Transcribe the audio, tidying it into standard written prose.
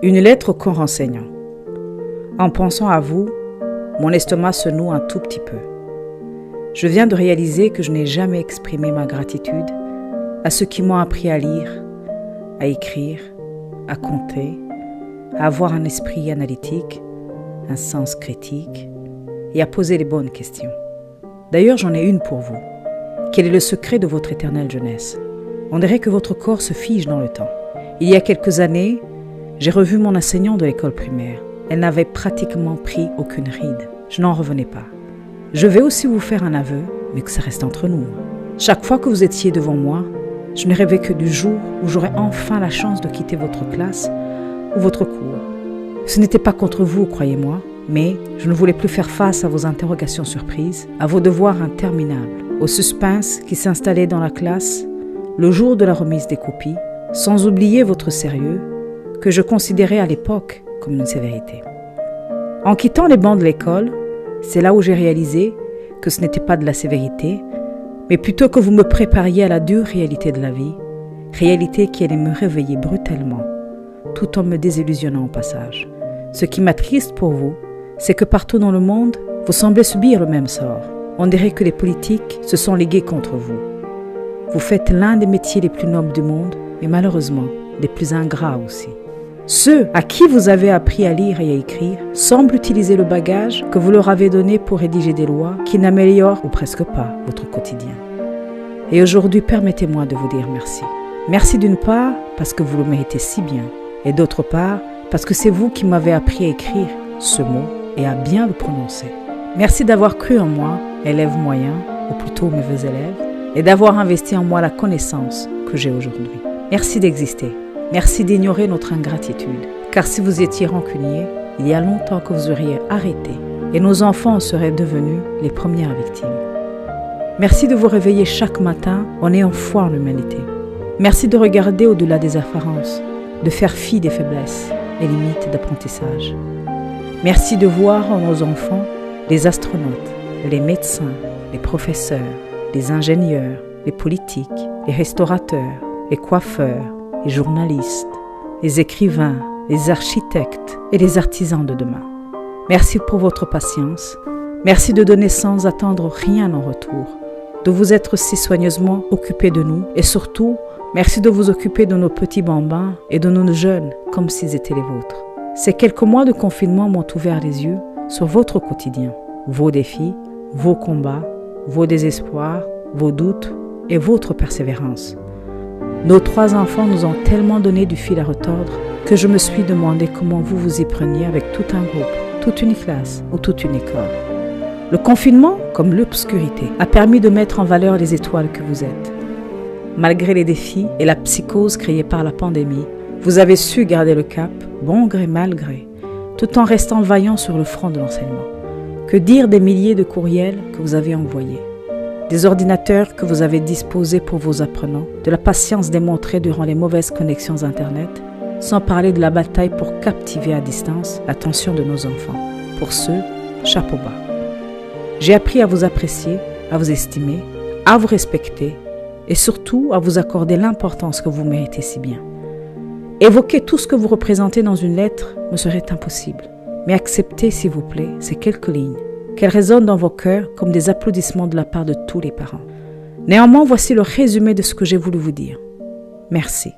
Une lettre au corps enseignant. En pensant à vous, mon estomac se noue un tout petit peu. Je viens de réaliser que je n'ai jamais exprimé ma gratitude à ceux qui m'ont appris à lire, à écrire, à compter, à avoir un esprit analytique, un sens critique et à poser les bonnes questions. D'ailleurs, j'en ai une pour vous. Quel est le secret de votre éternelle jeunesse? On dirait que votre corps se fige dans le temps. Il y a quelques années, j'ai revu mon enseignant de l'école primaire. Elle n'avait pratiquement pris aucune ride. Je n'en revenais pas. Je vais aussi vous faire un aveu, mais que ça reste entre nous. Chaque fois que vous étiez devant moi, je ne rêvais que du jour où j'aurais enfin la chance de quitter votre classe ou votre cours. Ce n'était pas contre vous, croyez-moi, mais je ne voulais plus faire face à vos interrogations surprises, à vos devoirs interminables, au suspense qui s'installait dans la classe le jour de la remise des copies, sans oublier votre sérieux, que je considérais à l'époque comme une sévérité. En quittant les bancs de l'école, c'est là où j'ai réalisé que ce n'était pas de la sévérité, mais plutôt que vous me prépariez à la dure réalité de la vie, réalité qui allait me réveiller brutalement, tout en me désillusionnant au passage. Ce qui m'attriste pour vous, c'est que partout dans le monde, vous semblez subir le même sort. On dirait que les politiques se sont ligués contre vous. Vous faites l'un des métiers les plus nobles du monde, mais malheureusement, les plus ingrats aussi. Ceux à qui vous avez appris à lire et à écrire semblent utiliser le bagage que vous leur avez donné pour rédiger des lois qui n'améliorent ou presque pas votre quotidien. Et aujourd'hui, permettez-moi de vous dire merci. Merci d'une part parce que vous le méritez si bien, et d'autre part parce que c'est vous qui m'avez appris à écrire ce mot et à bien le prononcer. Merci d'avoir cru en moi, élève moyen, ou plutôt mauvais élève, et d'avoir investi en moi la connaissance que j'ai aujourd'hui. Merci d'exister. Merci d'ignorer notre ingratitude, car si vous étiez rancunier, il y a longtemps que vous auriez arrêté et nos enfants seraient devenus les premières victimes. Merci de vous réveiller chaque matin en ayant foi en l'humanité. Merci de regarder au-delà des apparences, de faire fi des faiblesses et limites d'apprentissage. Merci de voir en nos enfants les astronautes, les médecins, les professeurs, les ingénieurs, les politiques, les restaurateurs, les coiffeurs, les journalistes, les écrivains, les architectes et les artisans de demain. Merci pour votre patience. Merci de donner sans attendre rien en retour, de vous être si soigneusement occupé de nous et surtout, merci de vous occuper de nos petits bambins et de nos jeunes comme s'ils étaient les vôtres. Ces quelques mois de confinement m'ont ouvert les yeux sur votre quotidien, vos défis, vos combats, vos désespoirs, vos doutes et votre persévérance. Nos 3 enfants nous ont tellement donné du fil à retordre que je me suis demandé comment vous vous y preniez avec tout un groupe, toute une classe ou toute une école. Le confinement, comme l'obscurité, a permis de mettre en valeur les étoiles que vous êtes. Malgré les défis et la psychose créée par la pandémie, vous avez su garder le cap, bon gré mal gré, tout en restant vaillant sur le front de l'enseignement. Que dire des milliers de courriels que vous avez envoyés, des ordinateurs que vous avez disposés pour vos apprenants, de la patience démontrée durant les mauvaises connexions Internet, sans parler de la bataille pour captiver à distance l'attention de nos enfants. Pour ceux, chapeau bas. J'ai appris à vous apprécier, à vous estimer, à vous respecter et surtout à vous accorder l'importance que vous méritez si bien. Évoquer tout ce que vous représentez dans une lettre me serait impossible, mais acceptez s'il vous plaît ces quelques lignes, qu'elles résonnent dans vos cœurs comme des applaudissements de la part de tous les parents. Néanmoins, voici le résumé de ce que j'ai voulu vous dire. Merci.